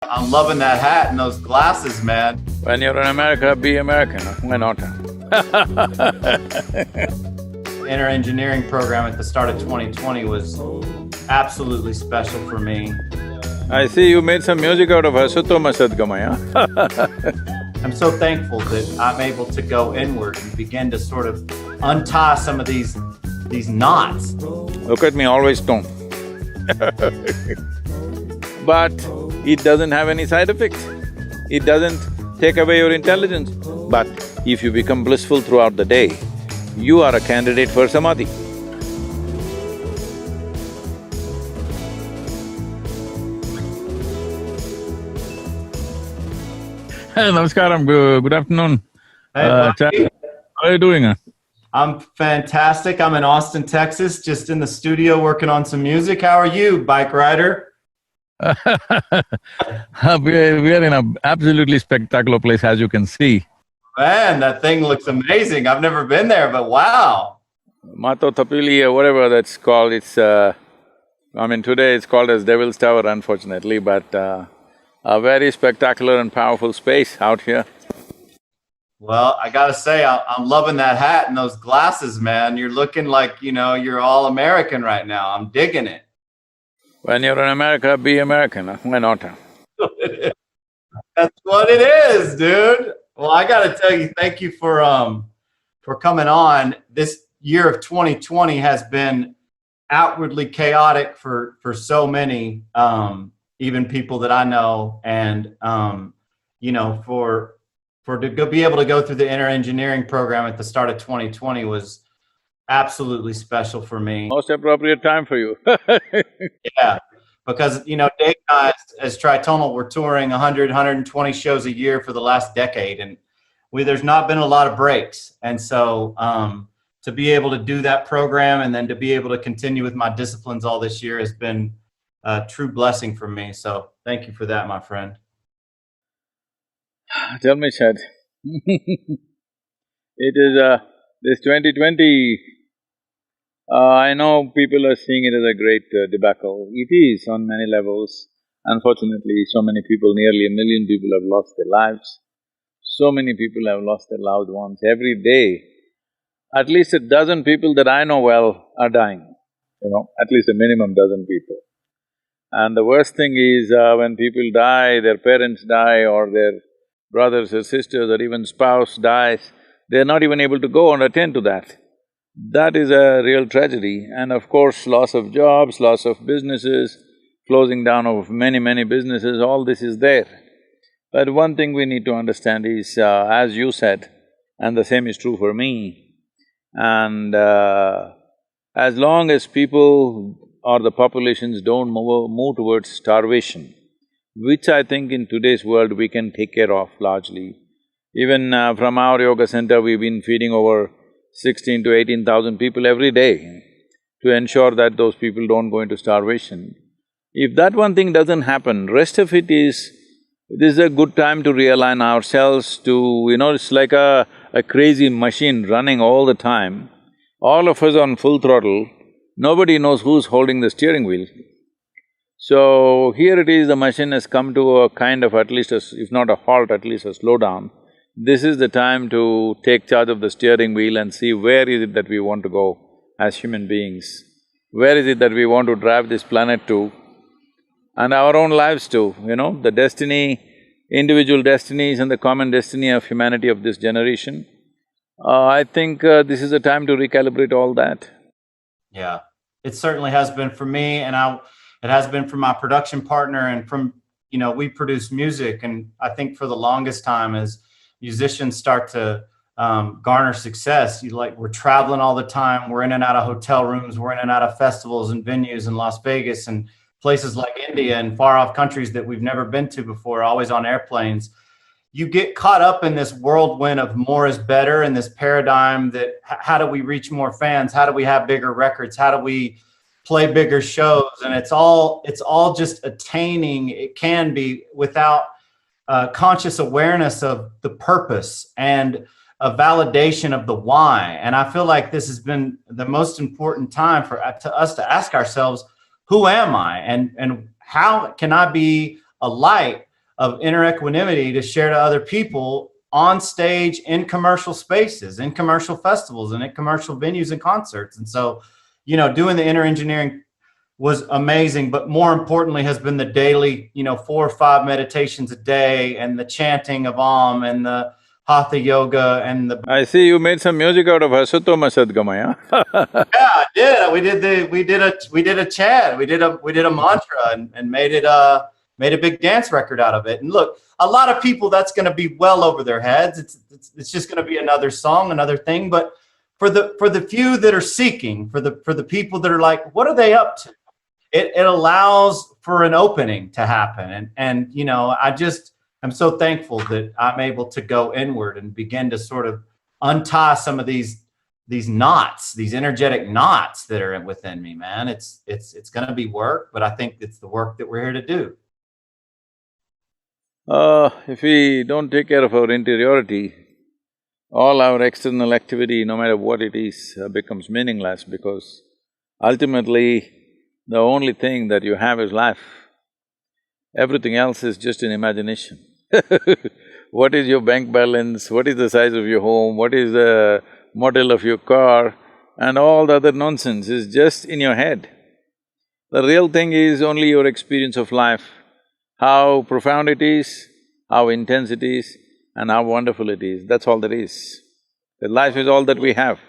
I'm loving that hat and those glasses, man. When you're in America, be American, why not? Inner engineering program at the start of 2020 was absolutely special for me. I see you made some music out of Asutoma Sadgamaya. I'm so thankful that I'm able to go inward and begin to sort of untie some of these knots. Look at me, always stoned. But it doesn't have any side effects. It doesn't take away your intelligence. But if you become blissful throughout the day, you are a candidate for Samadhi. Hey, Namaskaram, good afternoon. Hey, Chad, how are you doing? I'm fantastic. I'm in Austin, Texas, just in the studio working on some music. How are you, bike rider? We are in an absolutely spectacular place, as you can see. Man, that thing looks amazing. I've never been there, but wow. Mato Tapili, whatever that's called, today it's called as Devil's Tower, unfortunately, but a very spectacular and powerful space out here. Well, I gotta say, I'm loving that hat and those glasses, man. You're looking like, you're all American right now. I'm digging it. When you're in America, be American, why not? That's what it is, dude. Well, I gotta tell you, thank you for coming on. This year of 2020 has been outwardly chaotic for so many, even people that I know, and to be able to go through the inner engineering program at the start of 2020 was absolutely special for me. Most appropriate time for you. Yeah, because Dave and I, as Tritonal, we're touring 100, 120 shows a year for the last decade, and there's not been a lot of breaks. And so to be able to do that program and then to be able to continue with my disciplines all this year has been a true blessing for me. So thank you for that, my friend. Tell me, Chad. It is this 2020, I know people are seeing it as a great debacle. It is on many levels. Unfortunately, so many people, nearly 1 million people have lost their lives. So many people have lost their loved ones. Every day, at least a dozen people that I know well are dying, at least a minimum dozen people. And the worst thing is when people die, their parents die or their brothers or sisters or even spouse dies, they're not even able to go and attend to that. That is a real tragedy. And of course, loss of jobs, loss of businesses, closing down of many businesses, all this is there. But one thing we need to understand is, as you said, and the same is true for me, and as long as people or the populations don't move towards starvation, which I think in today's world we can take care of largely. Even from our yoga center, we've been feeding over 16 to 18,000 people every day to ensure that those people don't go into starvation. If that one thing doesn't happen, rest of it is… this is a good time to realign ourselves to… it's like a crazy machine running all the time. All of us on full throttle, nobody knows who's holding the steering wheel. So here it is, the machine has come to a kind of at least if not a halt, at least a slowdown. This is the time to take charge of the steering wheel and see where is it that we want to go as human beings. Where is it that we want to drive this planet to, and our own lives too, the destiny, individual destinies and the common destiny of humanity of this generation. I think this is a time to recalibrate all that. Yeah, it certainly has been for me, and it has been for my production partner, and from, we produce music, and I think for the longest time as musicians start to garner success, we're traveling all the time, we're in and out of hotel rooms, we're in and out of festivals and venues in Las Vegas and places like India and far off countries that we've never been to before, always on airplanes. You get caught up in this whirlwind of more is better, and this paradigm that how do we reach more fans? How do we have bigger records? How do we play bigger shows? And it's all just attaining, it can be, without conscious awareness of the purpose and a validation of the why. And I feel like this has been the most important time for us to ask ourselves, who am I? And how can I be a light of inner equanimity to share to other people on stage, in commercial spaces, in commercial festivals, and at commercial venues and concerts. And so, doing the inner engineering was amazing, but more importantly has been the daily, 4 or 5 meditations a day, and the chanting of Om, and the Hatha yoga, and the… I see you made some music out of Asatoma Sadgamaya. Yeah, I did. We did a chant. We did a mantra, and made a big dance record out of it. And look, a lot of people, that's going to be well over their heads. It's just going to be another song, another thing. But for the few that are seeking, for the people that are like, what are they up to? It allows for an opening to happen. And I'm so thankful that I'm able to go inward and begin to sort of untie some of these knots, these energetic knots that are within me, man. It's going to be work, but I think it's the work that we're here to do. If we don't take care of our interiority, all our external activity, no matter what it is, becomes meaningless, because ultimately, the only thing that you have is life. Everything else is just an imagination. What is your bank balance, what is the size of your home, what is the model of your car, and all the other nonsense is just in your head. The real thing is only your experience of life, how profound it is, how intense it is, and how wonderful it is, that's all there is. The life is all that we have,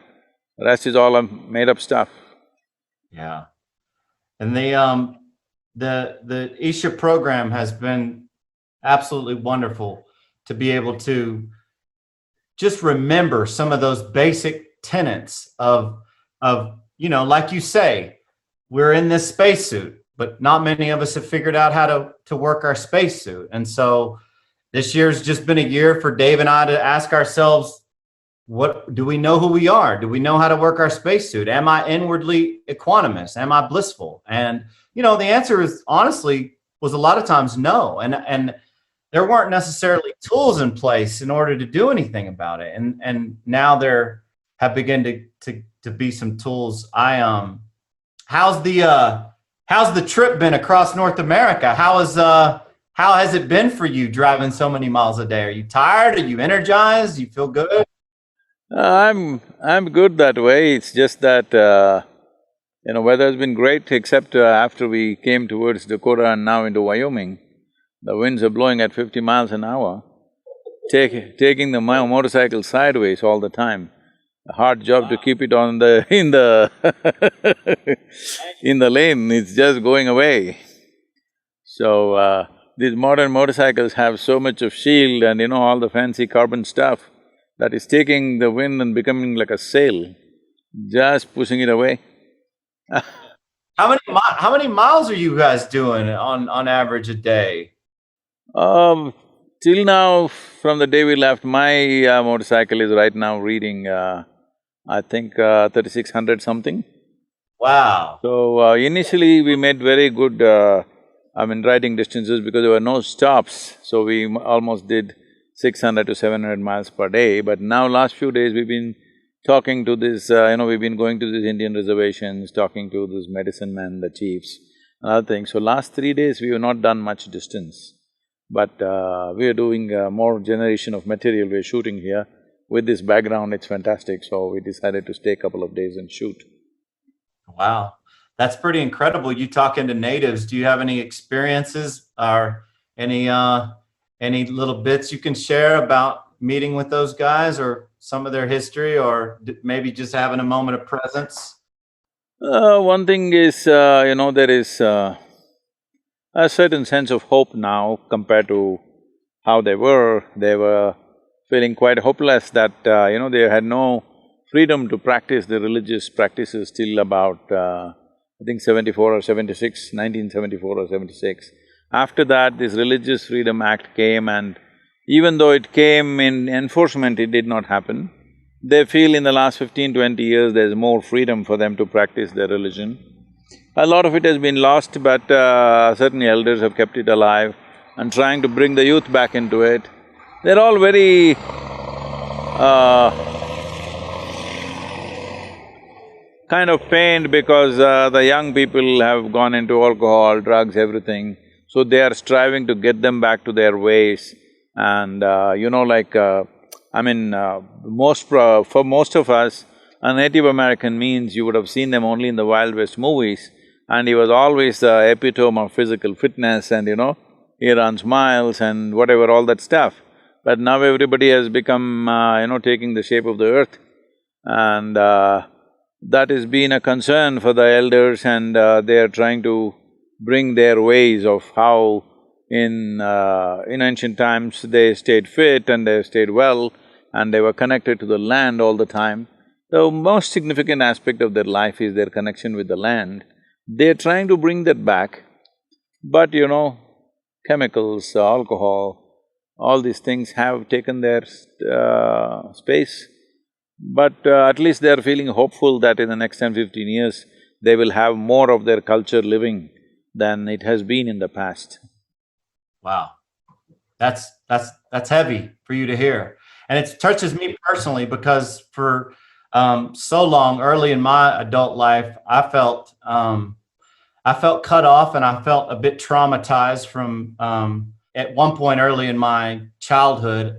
the rest is all made-up stuff. Yeah. And the Isha program has been absolutely wonderful to be able to just remember some of those basic tenets of like you say, we're in this spacesuit, but not many of us have figured out how to work our spacesuit. And so this year's just been a year for Dave and I to ask ourselves, what do we know who we are? Do we know how to work our spacesuit? Am I inwardly equanimous? Am I blissful? And the answer is honestly was a lot of times no. And there weren't necessarily tools in place in order to do anything about it. And now there have begun to be some tools. How's the trip been across North America? How has it been for you driving so many miles a day? Are you tired? Are you energized? You feel good? I'm good that way, it's just that, weather has been great, except after we came towards Dakota and now into Wyoming, the winds are blowing at 50 miles an hour, taking the motorcycle sideways all the time. A hard job to keep it on in the in the lane, it's just going away. So, these modern motorcycles have so much of shield and all the fancy carbon stuff that is taking the wind and becoming like a sail, just pushing it away. How many miles are you guys doing on average a day? Till now, from the day we left, my motorcycle is right now reading, I think 3600 something. Wow. So, initially we made very good, riding distances because there were no stops, so we almost did 600 to 700 miles per day. But now last few days we've been talking to this, we've been going to these Indian reservations, talking to these medicine men, the chiefs, and other things. So last 3 days we have not done much distance, but we are doing more generation of material we're shooting here. With this background, it's fantastic, so we decided to stay a couple of days and shoot. Wow, that's pretty incredible. You talking to natives, do you have any experiences or any little bits you can share about meeting with those guys, or some of their history, or maybe just having a moment of presence? One thing is, there is a certain sense of hope now compared to how they were. They were feeling quite hopeless that, they had no freedom to practice the religious practices till about, I think 74 or 76, 1974 or 76. After that, this Religious Freedom Act came, and even though it came in enforcement, it did not happen. They feel in the last 15–20 years there's more freedom for them to practice their religion. A lot of it has been lost, but certain elders have kept it alive and trying to bring the youth back into it. They're all very kind of pained because the young people have gone into alcohol, drugs, everything. So they are striving to get them back to their ways. And for most of us, a Native American means you would have seen them only in the Wild West movies, and he was always the epitome of physical fitness and he runs miles and whatever, all that stuff. But now everybody has become, taking the shape of the earth, and that has been a concern for the elders, and they are trying to bring their ways of how in ancient times they stayed fit and they stayed well and they were connected to the land all the time. The most significant aspect of their life is their connection with the land. They're trying to bring that back, but chemicals, alcohol, all these things have taken their space. But at least they are feeling hopeful that in the next 10-15 years, they will have more of their culture living than it has been in the past. Wow. That's heavy for you to hear. And it touches me personally because for so long, early in my adult life, I felt cut off, and I felt a bit traumatized from at one point early in my childhood.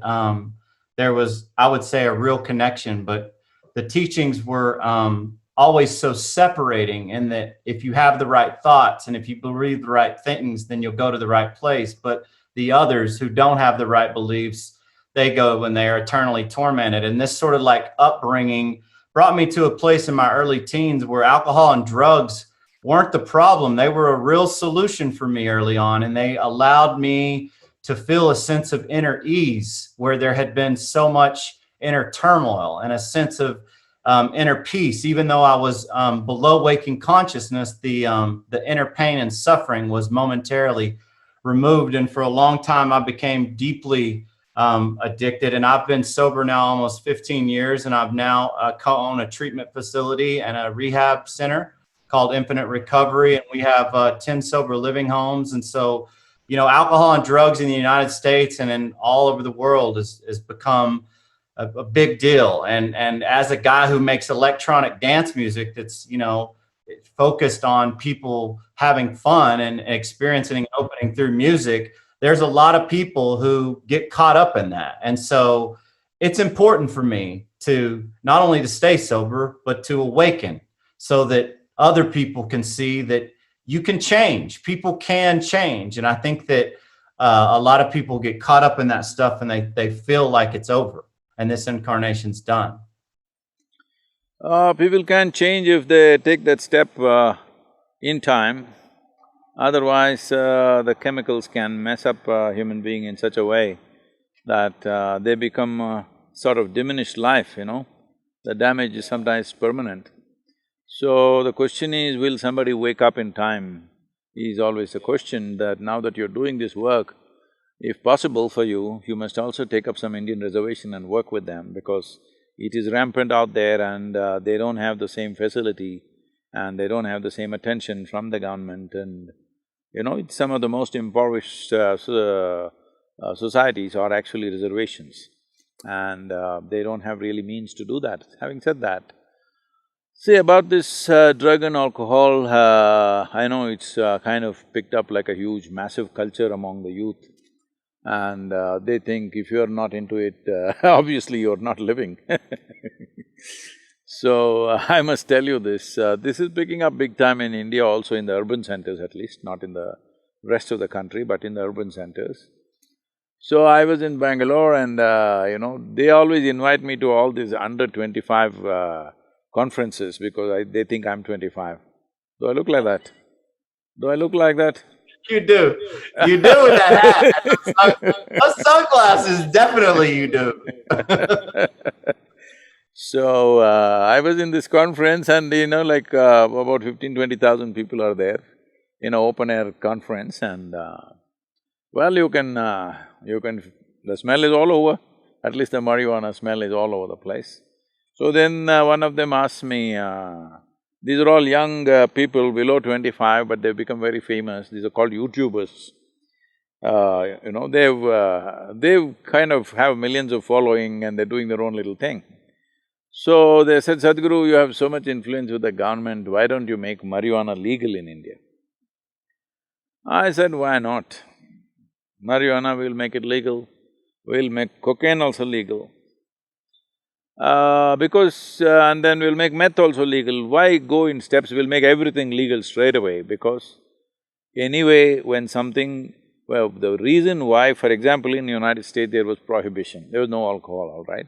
There was, I would say, a real connection, but the teachings were always so separating, in that if you have the right thoughts and if you believe the right things, then you'll go to the right place. But the others who don't have the right beliefs, they go when they are eternally tormented. And this sort of like upbringing brought me to a place in my early teens where alcohol and drugs weren't the problem. They were a real solution for me early on, and they allowed me to feel a sense of inner ease where there had been so much inner turmoil, and a sense of inner peace. Even though I was below waking consciousness, the inner pain and suffering was momentarily removed. And for a long time, I became deeply addicted. And I've been sober now almost 15 years, and I've now co-own a treatment facility and a rehab center called Infinite Recovery, and we have 10 sober living homes. And so, alcohol and drugs in the United States and in all over the world has become a big deal. And as a guy who makes electronic dance music that's focused on people having fun and experiencing and opening through music, there's a lot of people who get caught up in that. And so it's important for me to not only to stay sober, but to awaken, so that other people can see that you can change. People can change. And I think that a lot of people get caught up in that stuff, and they feel like it's over and this incarnation's done. People can change if they take that step in time. Otherwise, the chemicals can mess up a human being in such a way that they become sort of diminished life, The damage is sometimes permanent. So the question is, will somebody wake up in time, is always the question. That now that you're doing this work, if possible for you, you must also take up some Indian reservation and work with them, because it is rampant out there, and they don't have the same facility and they don't have the same attention from the government. And it's some of the most impoverished societies are actually reservations, and they don't have really means to do that. Having said that, see, about this drug and alcohol, I know it's kind of picked up like a huge, massive culture among the youth, and they think if you're not into it, obviously you're not living. So, I must tell you this is picking up big time in India, also in the urban centers at least, not in the rest of the country, but in the urban centers. So, I was in Bangalore, and they always invite me to all these under 25 conferences, because they think I'm 25. Do I look like that? Do I look like that? You do. You do with that hat. Those sunglasses, definitely you do. So, I was in this conference, and about 15,000–20,000 people are there in an open-air conference, and well, you can… the smell is all over, at least the marijuana smell is all over the place. So then one of them asked me, these are all young people below 25, but they've become very famous, these are called YouTubers. They've kind of have millions of following, and they're doing their own little thing. So they said, Sadhguru, you have so much influence with the government, why don't you make marijuana legal in India? I said, why not? Marijuana, we'll make it legal, we'll make cocaine also legal. And then we'll make meth also legal. Why go in steps? We'll make everything legal straight away, because anyway, when something… Well, the reason why, for example, in the United States there was prohibition, there was no alcohol, all right?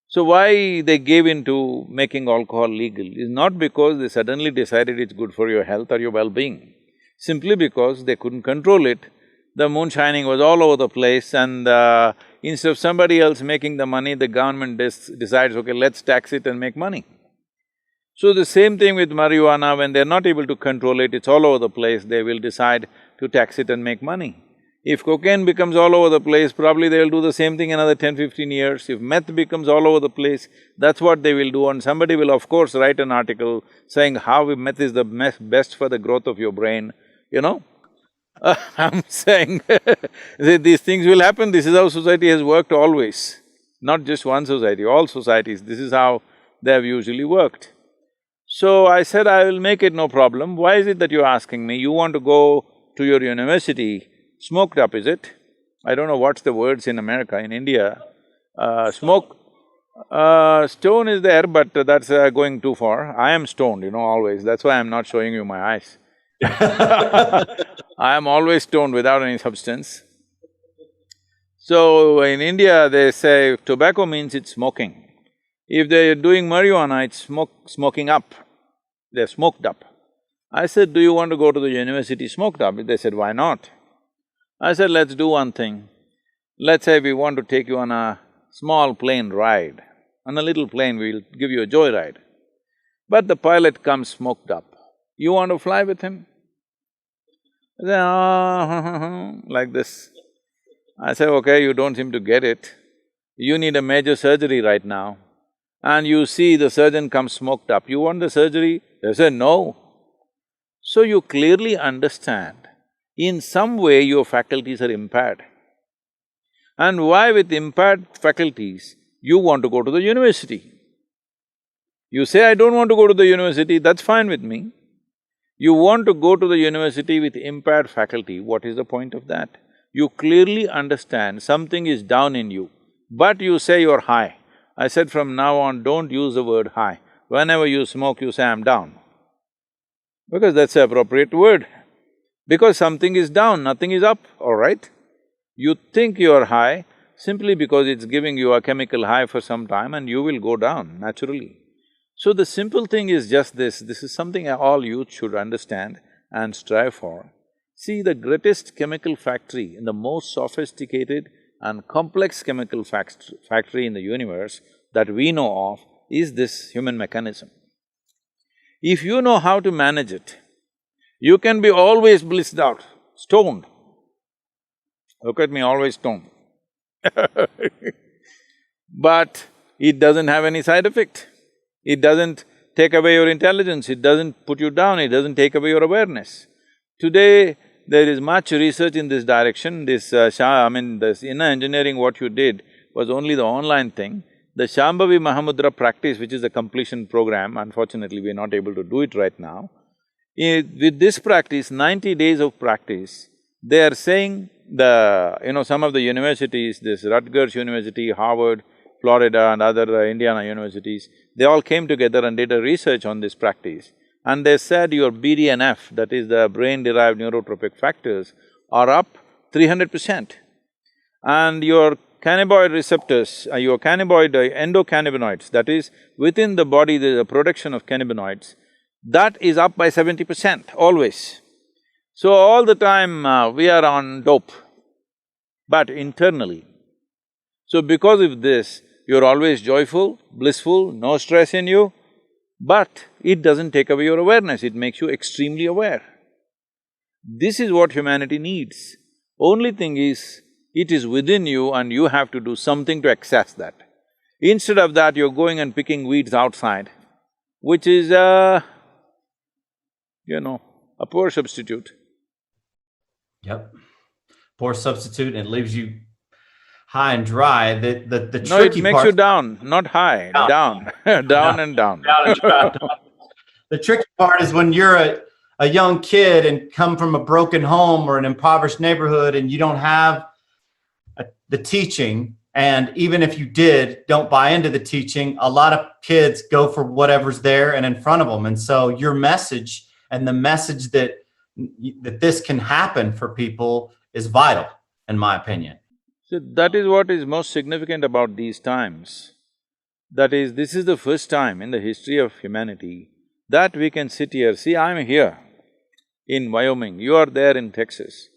So why they gave in to making alcohol legal is not because they suddenly decided it's good for your health or your well-being, simply because they couldn't control it. The moonshining was all over the place, and instead of somebody else making the money, the government decides, okay, let's tax it and make money. So the same thing with marijuana, when they're not able to control it, it's all over the place, they will decide to tax it and make money. If cocaine becomes all over the place, probably they'll do the same thing another 10-15 years. If meth becomes all over the place, that's what they will do, and somebody will of course write an article saying how meth is the best for the growth of your brain, you know? I'm saying these things will happen, this is how society has worked always. Not just one society, all societies, this is how they have usually worked. So I said, I will make it, no problem. Why is it that you're asking me? You want to go to your university smoked up, is it? I don't know what's the words in America, in India. Stone is there, but that's going too far. I am stoned, always, that's why I'm not showing you my eyes. I am always stoned without any substance. So in India, they say tobacco means it's smoking. If they're doing marijuana, it's smoking up, they're smoked up. I said, do you want to go to the university smoked up? They said, why not? I said, let's do one thing. Let's say we want to take you on a small plane ride. On a little plane, we'll give you a joyride. But the pilot comes smoked up. You want to fly with him? They say, like this. I say, okay, you don't seem to get it. You need a major surgery right now, and you see the surgeon comes smoked up. You want the surgery? They say, no. So you clearly understand, in some way your faculties are impaired. And why with impaired faculties, you want to go to the university? You say, I don't want to go to the university, that's fine with me. You want to go to the university with impaired faculty, what is the point of that? You clearly understand something is down in you, but you say you're high. I said, from now on, don't use the word high. Whenever you smoke, you say, I'm down. Because that's the appropriate word. Because something is down, nothing is up, all right? You think you're high simply because it's giving you a chemical high for some time, and you will go down naturally. So the simple thing is just this is something all youth should understand and strive for. See, the greatest chemical factory and the most sophisticated and complex chemical factory in the universe that we know of is this human mechanism. If you know how to manage it, you can be always blissed out, stoned. Look at me, always stoned. But it doesn't have any side effect. It doesn't take away your intelligence, it doesn't put you down, it doesn't take away your awareness. Today, there is much research in this direction. This this inner engineering, what you did was only the online thing. The Shambhavi Mahamudra practice, which is a completion program, unfortunately we're not able to do it right now. With this practice, 90 days of practice, they are saying some of the universities, this Rutgers University, Harvard, Florida and other Indiana universities, they all came together and did a research on this practice. And they said your BDNF, that is the brain-derived neurotropic factors, are up 300%. And your cannabinoid receptors, your endocannabinoids, that is, within the body there is a production of cannabinoids, that is up by 70%, always. So all the time we are on dope, but internally. So because of this, you're always joyful, blissful, no stress in you, but it doesn't take away your awareness, it makes you extremely aware. This is what humanity needs. Only thing is, it is within you and you have to do something to access that. Instead of that, you're going and picking weeds outside, which is a poor substitute. Yep. Poor substitute, and it leaves you high and dry. The tricky No, it makes part… you down, not high, down, down and down. Down and dry. The tricky part is when you're a young kid and come from a broken home or an impoverished neighborhood, and you don't have the teaching, and even if you did, don't buy into the teaching, a lot of kids go for whatever's there and in front of them. And so your message and the message that this can happen for people is vital, in my opinion. So that is what is most significant about these times. That is, this is the first time in the history of humanity that we can sit here. See, I'm here in Wyoming, you are there in Texas,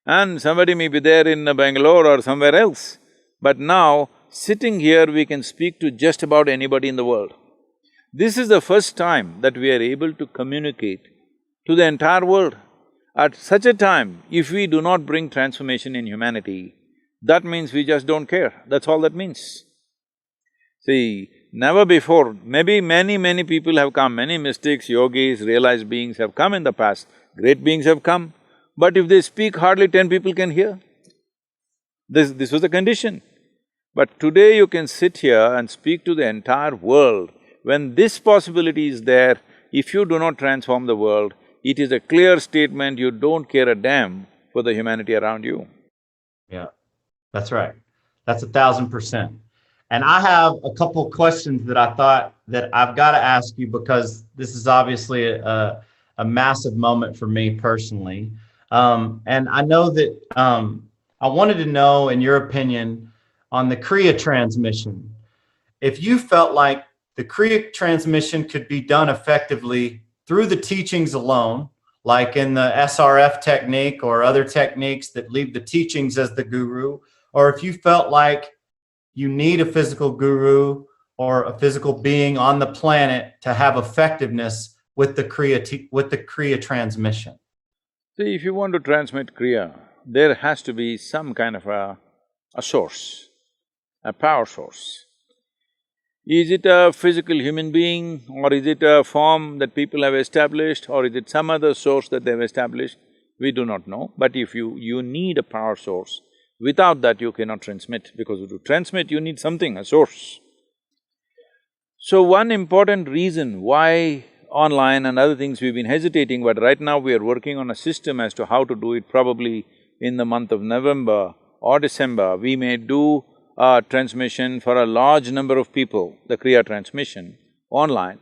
and somebody may be there in Bangalore or somewhere else. But now, sitting here, we can speak to just about anybody in the world. This is the first time that we are able to communicate to the entire world. At such a time, if we do not bring transformation in humanity, that means we just don't care, that's all that means. See, never before, maybe many people have come, many mystics, yogis, realized beings have come in the past, great beings have come, but if they speak, hardly 10 people can hear. This was the condition. But today you can sit here and speak to the entire world. When this possibility is there, if you do not transform the world, it is a clear statement you don't care a damn for the humanity around you. Yeah, that's right. That's 1,000%. And I have a couple of questions that I thought that I've got to ask you, because this is obviously a massive moment for me personally. And I know that I wanted to know, in your opinion, on the Kriya transmission, if you felt like the Kriya transmission could be done effectively through the teachings alone, like in the SRF technique or other techniques that leave the teachings as the guru, or if you felt like you need a physical guru or a physical being on the planet to have effectiveness with the Kriya transmission. See, if you want to transmit Kriya, there has to be some kind of a source, a power source. Is it a physical human being, or is it a form that people have established, or is it some other source that they've established? We do not know, but if you need a power source, without that you cannot transmit, because to transmit you need something, a source. So one important reason why online and other things we've been hesitating, but right now we are working on a system as to how to do it. Probably in the month of November or December, we may do a transmission for a large number of people, the Kriya transmission, online.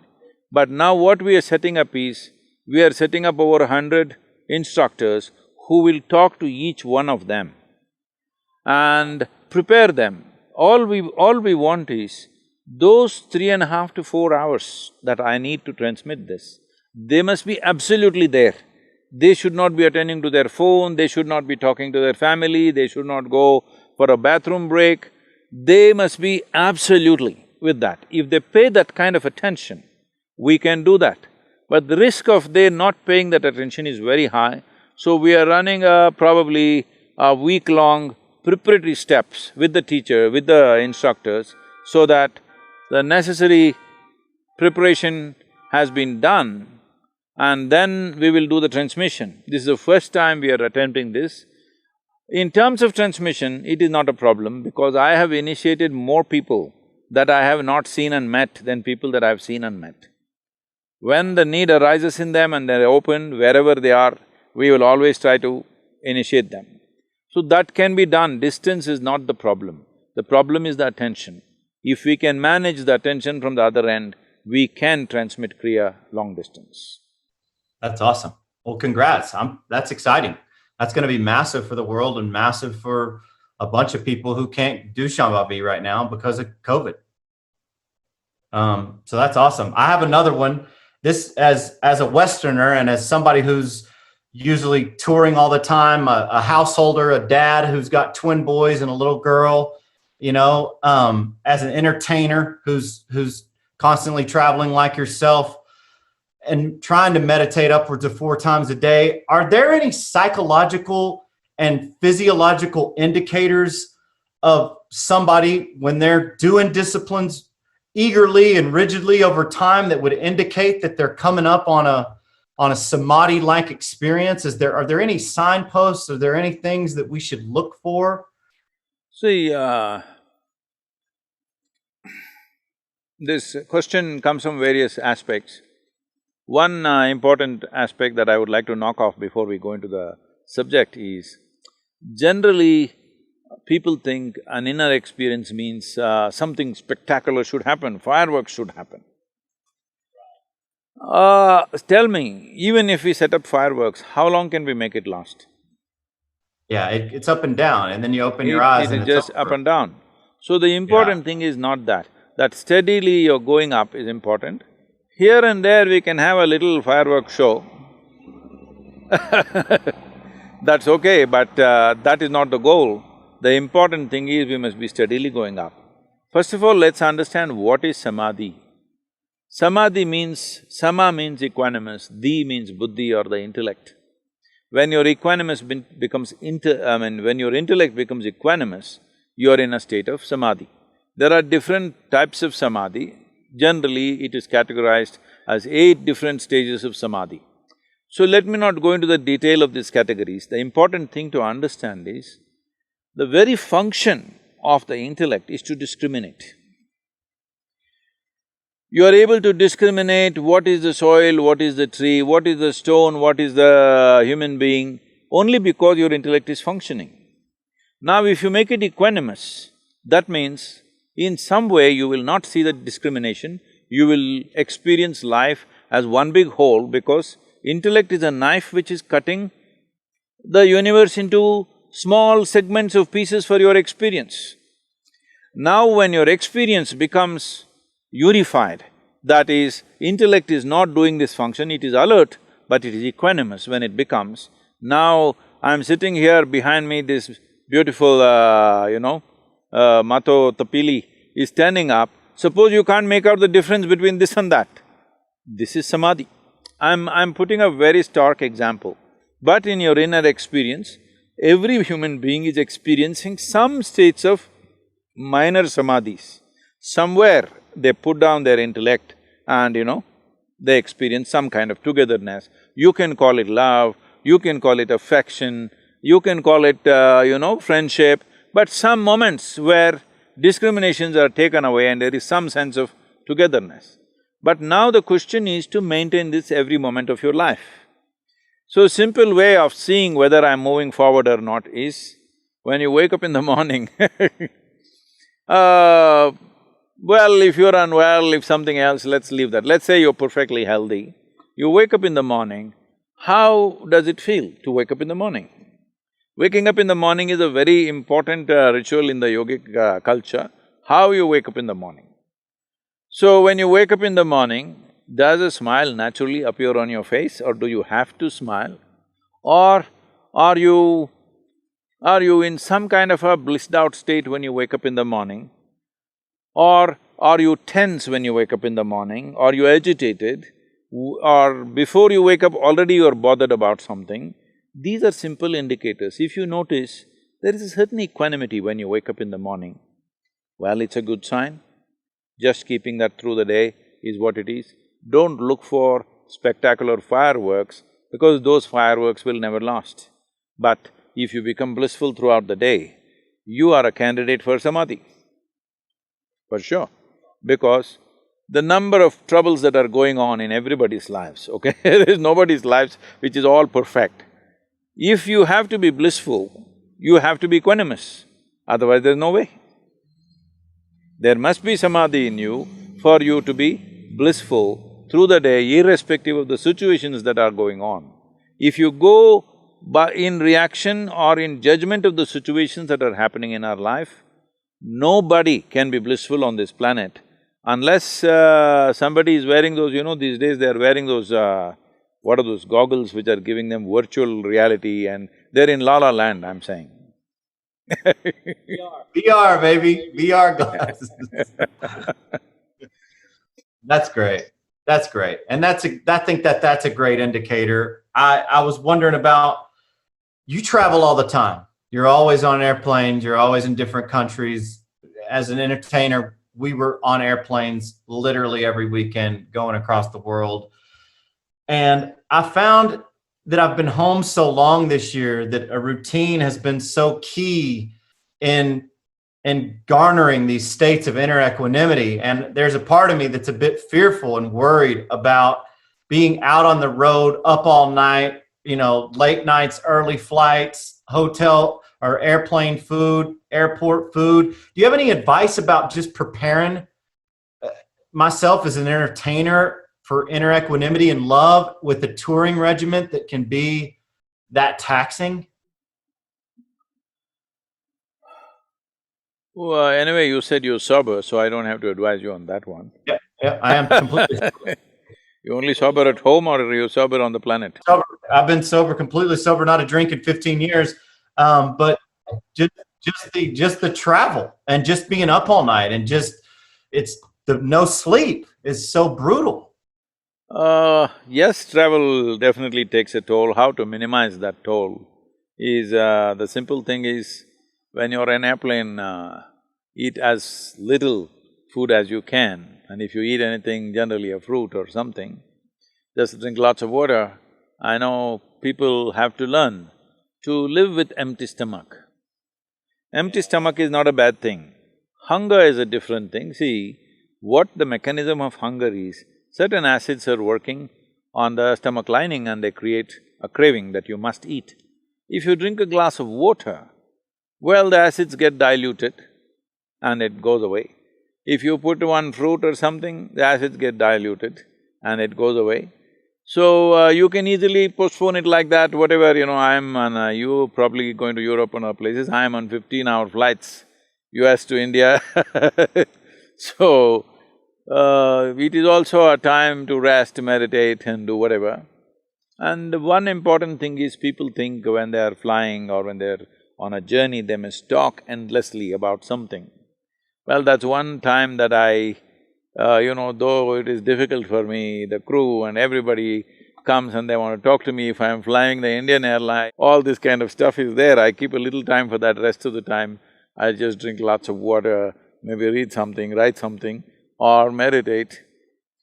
But now what we are setting up is, we are setting up over 100 instructors who will talk to each one of them and prepare them. All we want is, those 3.5 to 4 hours that I need to transmit this, they must be absolutely there. They should not be attending to their phone, they should not be talking to their family, they should not go for a bathroom break. They must be absolutely with that. If they pay that kind of attention, we can do that. But the risk of they not paying that attention is very high, so we are running probably a week-long preparatory steps with the teacher, with the instructors, so that the necessary preparation has been done, and then we will do the transmission. This is the first time we are attempting this. In terms of transmission, it is not a problem, because I have initiated more people that I have not seen and met than people that I have seen and met. When the need arises in them and they're open, wherever they are, we will always try to initiate them. So that can be done, distance is not the problem. The problem is the attention. If we can manage the attention from the other end, we can transmit Kriya long distance. That's awesome. Well, congrats. That's exciting. That's going to be massive for the world and massive for a bunch of people who can't do Shambhavi right now because of COVID. So that's awesome. I have another one. This, as a Westerner and as somebody who's usually touring all the time, a householder, a dad who's got twin boys and a little girl, you know, as an entertainer who's constantly traveling like yourself and trying to meditate upwards of 4 times a day, are there any psychological and physiological indicators of somebody when they're doing disciplines eagerly and rigidly over time that would indicate that they're coming up on a samadhi-like experience? Are there any signposts? Are there any things that we should look for? See, this question comes from various aspects. One important aspect that I would like to knock off before we go into the subject is, generally people think an inner experience means something spectacular should happen, fireworks should happen. Tell me, even if we set up fireworks, how long can we make it last? Yeah, it's up and down, and then you open your eyes It and is it's just up over. and down. So the important thing is not that. That steadily you're going up is important. Here and there we can have a little fireworks show. That's okay, but that is not the goal. The important thing is we must be steadily going up. First of all, let's understand what is Samadhi. Samadhi means… Sama means equanimous, Di means buddhi or the intellect. When your equanimous becomes when your intellect becomes equanimous, you are in a state of Samadhi. There are different types of Samadhi. Generally, it is categorized as 8 different stages of Samadhi. So let me not go into the detail of these categories. The important thing to understand is, the very function of the intellect is to discriminate. You are able to discriminate what is the soil, what is the tree, what is the stone, what is the human being, only because your intellect is functioning. Now if you make it equanimous, that means in some way you will not see the discrimination, you will experience life as one big whole, because intellect is a knife which is cutting the universe into small segments of pieces for your experience. Now when your experience becomes unified, that is, intellect is not doing this function, it is alert, but it is equanimous when it becomes. Now, I'm sitting here, behind me this beautiful, Mato Tapili is standing up. Suppose you can't make out the difference between this and that. This is Samadhi. I'm putting a very stark example. But in your inner experience, every human being is experiencing some states of minor Samadhis. Somewhere they put down their intellect and, they experience some kind of togetherness. You can call it love, you can call it affection, you can call it, friendship, but some moments where discriminations are taken away and there is some sense of togetherness. But now the question is to maintain this every moment of your life. So simple way of seeing whether I'm moving forward or not is, when you wake up in the morning well, if you're unwell, if something else, let's leave that. Let's say you're perfectly healthy. You wake up in the morning, how does it feel to wake up in the morning? Waking up in the morning is a very important ritual in the yogic culture, how you wake up in the morning. So when you wake up in the morning, does a smile naturally appear on your face, or do you have to smile? Or are you in some kind of a blissed out state when you wake up in the morning? Or are you tense when you wake up in the morning? Are you agitated? Or before you wake up already you're bothered about something? These are simple indicators. If you notice, there is a certain equanimity when you wake up in the morning. Well, it's a good sign. Just keeping that through the day is what it is. Don't look for spectacular fireworks, because those fireworks will never last. But if you become blissful throughout the day, you are a candidate for Samadhi. For sure, because the number of troubles that are going on in everybody's lives, okay? There is nobody's lives which is all perfect. If you have to be blissful, you have to be equanimous, otherwise there's no way. There must be Samadhi in you for you to be blissful through the day, irrespective of the situations that are going on. If you go in reaction or in judgment of the situations that are happening in our life, nobody can be blissful on this planet unless somebody is wearing those, these days they are wearing those, what are those goggles which are giving them virtual reality, and they're in La La Land, I'm saying. VR, baby, VR glasses. That's great. That's great. And I think that's a great indicator. I was wondering about, you travel all the time. You're always on airplanes, you're always in different countries. As an entertainer, we were on airplanes literally every weekend going across the world. And I found that I've been home so long this year that a routine has been so key in garnering these states of inner equanimity. And there's a part of me that's a bit fearful and worried about being out on the road, up all night, late nights, early flights, hotel or airplane food, airport food. Do you have any advice about just preparing myself as an entertainer for inner equanimity and love with a touring regiment that can be that taxing? Well, anyway, you said you're sober, so I don't have to advise you on that one. Yeah, I am completely sober. You only sober at home, or are you sober on the planet? Sober. I've been sober, completely sober, not a drink in 15 years. But just the travel and just being up all night and it's the no sleep is so brutal. Yes, travel definitely takes a toll. How to minimize that toll is, the simple thing is, when you're in an airplane, eat as little food as you can, and if you eat anything, generally a fruit or something, just drink lots of water. I know people have to learn to live with empty stomach. Empty stomach is not a bad thing. Hunger is a different thing. See, what the mechanism of hunger is, certain acids are working on the stomach lining and they create a craving that you must eat. If you drink a glass of water, well, the acids get diluted and it goes away. If you put one fruit or something, the acids get diluted and it goes away. So, you can easily postpone it like that, whatever, I'm on… you probably going to Europe and other places, I'm on 15-hour flights, US to India So, it is also a time to rest, meditate and do whatever. And one important thing is, people think when they are flying or when they're on a journey, they must talk endlessly about something. Well, that's one time that I… though it is difficult for me, the crew and everybody comes and they want to talk to me if I'm flying the Indian airline, all this kind of stuff is there. I keep a little time for that. Rest of the time, I just drink lots of water, maybe read something, write something or meditate.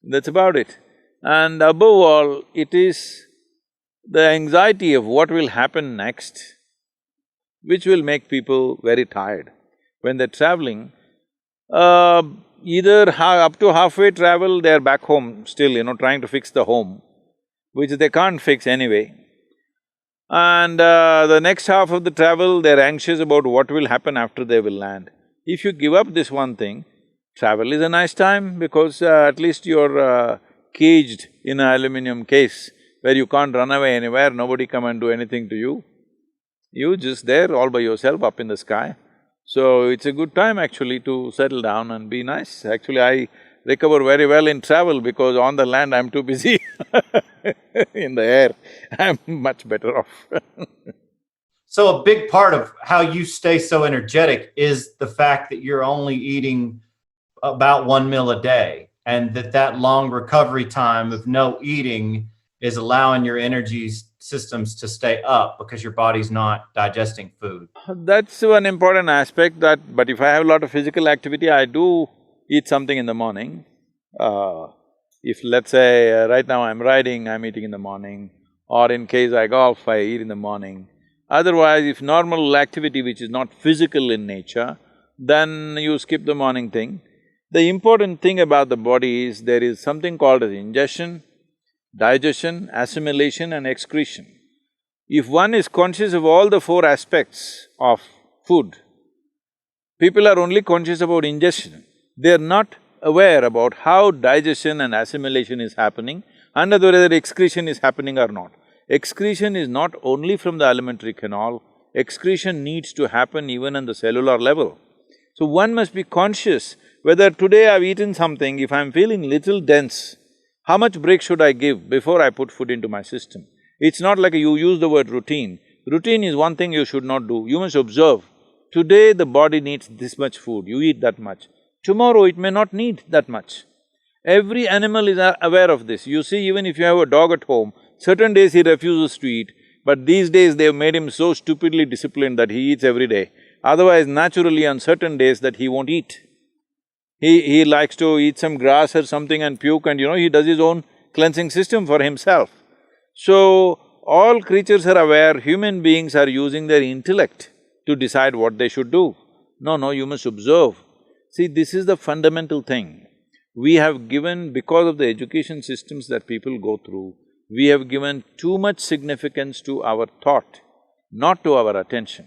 That's about it. And above all, it is the anxiety of what will happen next which will make people very tired. When they're traveling, either up to halfway travel, they're back home still, trying to fix the home, which they can't fix anyway. And the next half of the travel, they're anxious about what will happen after they will land. If you give up this one thing, travel is a nice time because at least you're caged in an aluminum case where you can't run away anywhere, nobody come and do anything to you. You're just there all by yourself up in the sky. So, it's a good time actually to settle down and be nice. Actually, I recover very well in travel because on the land I'm too busy in the air, I'm much better off So a big part of how you stay so energetic is the fact that you're only eating about 1 meal a day, and that long recovery time of no eating is allowing your energy systems to stay up because your body's not digesting food. That's one important aspect but if I have a lot of physical activity, I do eat something in the morning. If let's say right now I'm riding, I'm eating in the morning, or in case I golf, I eat in the morning. Otherwise, if normal activity which is not physical in nature, then you skip the morning thing. The important thing about the body is there is something called as ingestion, digestion, assimilation and excretion. If one is conscious of all the four aspects of food, people are only conscious about ingestion. They're not aware about how digestion and assimilation is happening and whether excretion is happening or not. Excretion is not only from the alimentary canal, excretion needs to happen even on the cellular level. So one must be conscious whether today I've eaten something, if I'm feeling little dense, how much break should I give before I put food into my system? It's not like you use the word routine. Routine is one thing you should not do. You must observe, today the body needs this much food, you eat that much. Tomorrow it may not need that much. Every animal is aware of this. You see, even if you have a dog at home, certain days he refuses to eat, but these days they've made him so stupidly disciplined that he eats every day. Otherwise, naturally on certain days that he won't eat. He likes to eat some grass or something and puke and he does his own cleansing system for himself. So, all creatures are aware, human beings are using their intellect to decide what they should do. No, you must observe. See, this is the fundamental thing. we have given, because of the education systems that people go through, we have given too much significance to our thought, not to our attention.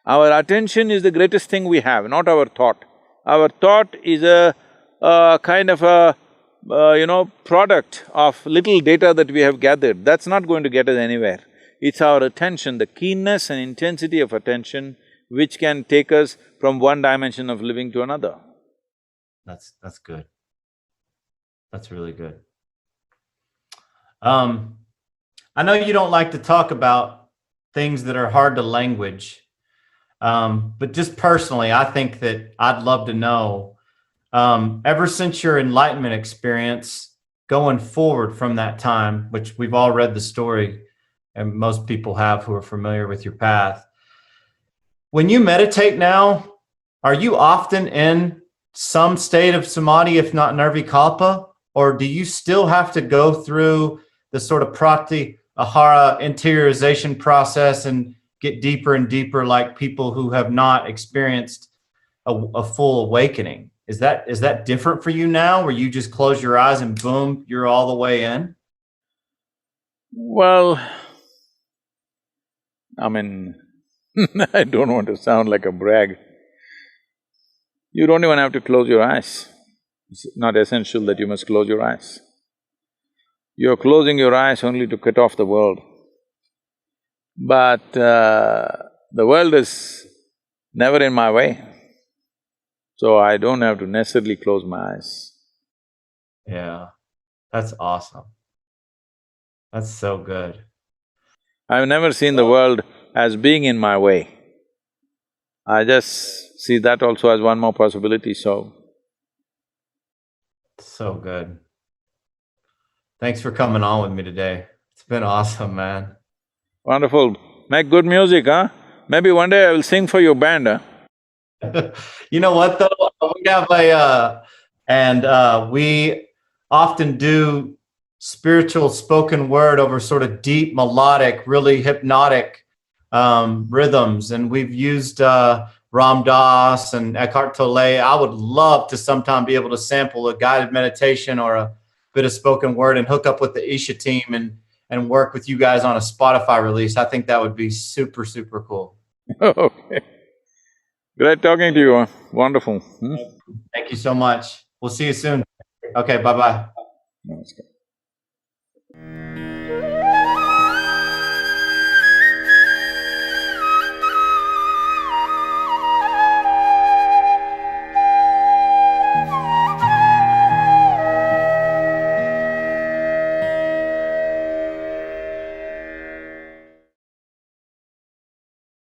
Our attention is the greatest thing we have, not our thought. Our thought is a kind of a, product of little data that we have gathered. That's not going to get us anywhere. It's our attention, the keenness and intensity of attention which can take us from one dimension of living to another. That's good. That's really good. I know you don't like to talk about things that are hard to language, but just personally, I think that I'd love to know, ever since your enlightenment experience, going forward from that time, which we've all read the story, and most people have who are familiar with your path. When you meditate now, are you often in some state of samadhi, if not nirvikalpa, or do you still have to go through the sort of pratyahara interiorization process and get deeper and deeper like people who have not experienced a full awakening? Is that different for you now, where you just close your eyes and boom, you're all the way in? Well, I mean, I don't want to sound like a brag. You don't even have to close your eyes. It's not essential that you must close your eyes. You're closing your eyes only to cut off the world. But the world is never in my way, so I don't have to necessarily close my eyes. Yeah, that's awesome. That's so good. I've never seen the world as being in my way. I just see that also as one more possibility, so… So good. Thanks for coming on with me today. It's been awesome, man. Wonderful. Make good music, huh? Maybe one day I will sing for your band, huh? You know what though? We have we often do spiritual spoken word over sort of deep, melodic, really hypnotic rhythms, and we've used Ram Dass and Eckhart Tolle. I would love to sometime be able to sample a guided meditation or a bit of spoken word and hook up with the Isha team and work with you guys on a Spotify release. I think that would be super, super cool. Okay. Great talking to you, huh? Wonderful. Thank you so much. We'll see you soon. Okay, bye-bye. Namaskar.